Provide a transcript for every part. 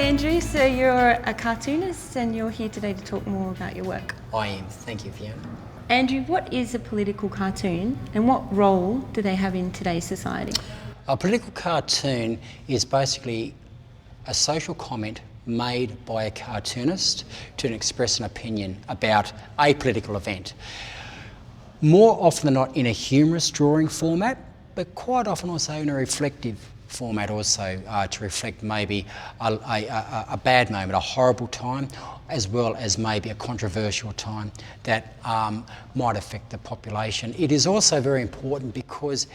Andrew, so you're a cartoonist and you're here today to talk more about your work. I am, thank you, Fiona. Andrew, what is a political cartoon and what role do they have in today's society? A political cartoon is basically a social comment made by a cartoonist to express an opinion about a political event. More often than not in a humorous drawing format, but quite often also in a reflective format also to reflect maybe a bad moment, a horrible time, as well as maybe a controversial time that might affect the population. It is also very important because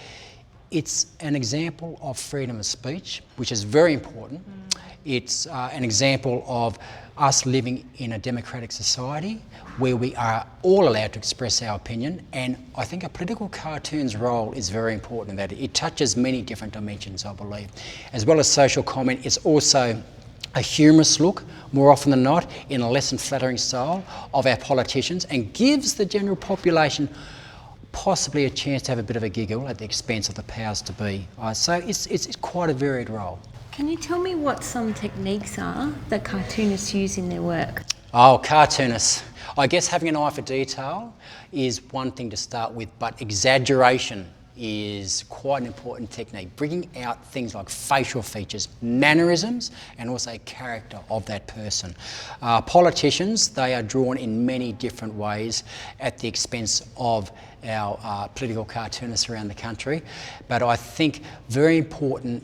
it's an example of freedom of speech, which is very important. It's an example of us living in a democratic society where we are all allowed to express our opinion, and I think a political cartoon's role is very important in that it touches many different dimensions, I believe. As well as social comment, it's also a humorous look, more often than not, in a less than flattering style of our politicians, and gives the general population possibly a chance to have a bit of a giggle at the expense of the powers to be. So it's quite a varied role. Can you tell me what some techniques are that cartoonists use in their work? Oh, cartoonists. I guess having an eye for detail is one thing to start with, but exaggeration is quite an important technique. Bringing out things like facial features, mannerisms, and also character of that person. Politicians, they are drawn in many different ways at the expense of our political cartoonists around the country, but I think very important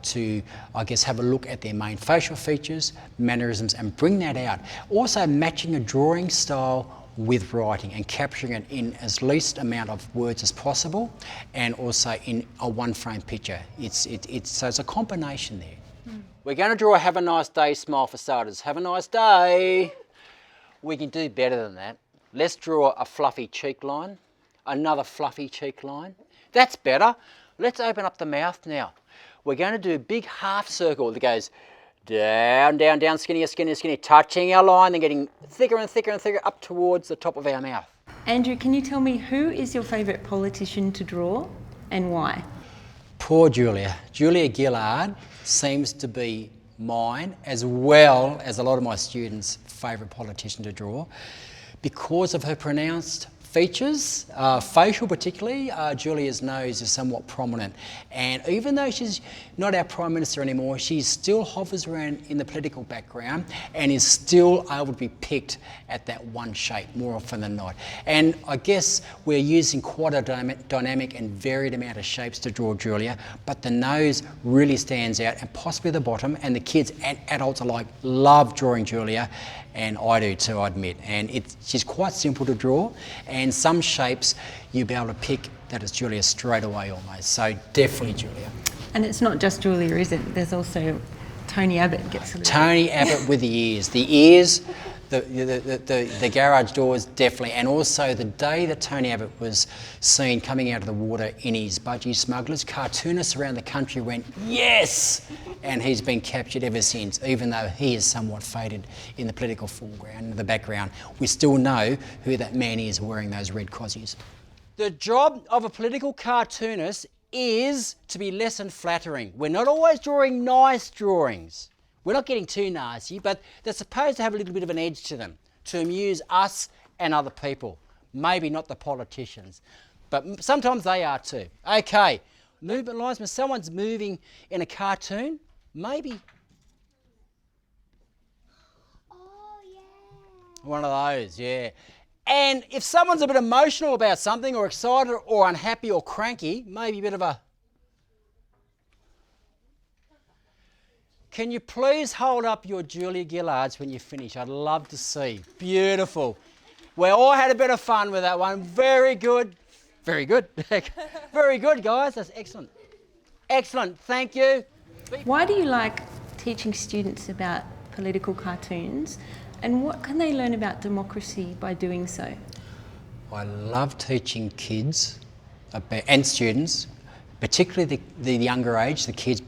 to, I guess, have a look at their main facial features, mannerisms, and bring that out. Also matching a drawing style with writing and capturing it in as least amount of words as possible, and also in a one-frame picture. So it's a combination there. We're going to draw a have a nice day smile for starters. Have a nice day. We can do better than that. Let's draw a fluffy cheek line. Another fluffy cheek line. That's better. Let's open up the mouth now. We're going to do a big half circle that goes down, down, down, skinnier, skinnier, skinnier, touching our line, then getting thicker and thicker and thicker up towards the top of our mouth. Andrew, can you tell me who is your favourite politician to draw and why? Poor Julia. Julia Gillard seems to be mine, as well as a lot of my students' favourite politician to draw, because of her pronounced features, facial particularly. Julia's nose is somewhat prominent, and even though she's not our Prime Minister anymore, she still hovers around in the political background and is still able to be picked at that one shape more often than not. And I guess we're using quite a dynamic and varied amount of shapes to draw Julia, but the nose really stands out, and possibly the bottom, and the kids and adults alike love drawing Julia, and I do too, I admit. And she's quite simple to draw, and some shapes you'll be able to pick that it's Julia straight away almost. So definitely Julia. And it's not just Julia, is it? There's also Tony Abbott gets a little Tony Abbott with the ears. The ears, the garage doors, definitely. And also the day that Tony Abbott was seen coming out of the water in his budgie smugglers, cartoonists around the country went, yes! And he's been captured ever since, even though he is somewhat faded in the political foreground, in the background. We still know who that man is wearing those red cozies. The job of a political cartoonist is to be less than flattering. We're not always drawing nice drawings. We're not getting too nasty, but they're supposed to have a little bit of an edge to them, to amuse us and other people. Maybe not the politicians, but sometimes they are too. Okay, movement lines. When someone's moving in a cartoon, maybe. Oh, yeah. One of those, yeah. And if someone's a bit emotional about something, or excited, or unhappy, or cranky, maybe a bit of a... Can you please hold up your Julia Gillards when you finish? I'd love to see. Beautiful. We all had a bit of fun with that one. Very good. Very good. Very good, guys. That's excellent. Excellent. Thank you. Why do you like teaching students about political cartoons, and what can they learn about democracy by doing so? I love teaching kids and students, particularly the younger age, the kids,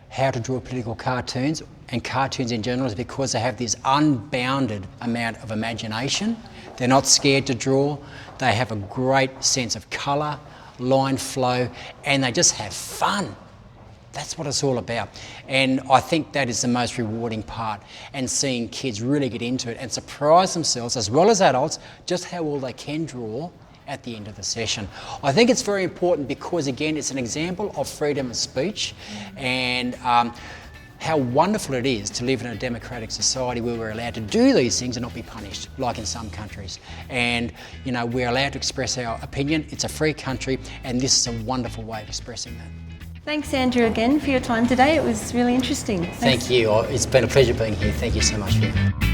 how to draw political cartoons and cartoons in general, is because they have this unbounded amount of imagination. They're not scared to draw. They have a great sense of colour, line flow, and they just have fun. That's what it's all about. And I think that is the most rewarding part, and seeing kids really get into it and surprise themselves, as well as adults, just how well they can draw at the end of the session. I think it's very important because, again, it's an example of freedom of speech and how wonderful it is to live in a democratic society where we're allowed to do these things and not be punished, like in some countries. And, you know, we're allowed to express our opinion. It's a free country, and this is a wonderful way of expressing that. Thanks, Andrew, again for your time today. It was really interesting. Thanks. Thank you. It's been a pleasure being here. Thank you so much for you.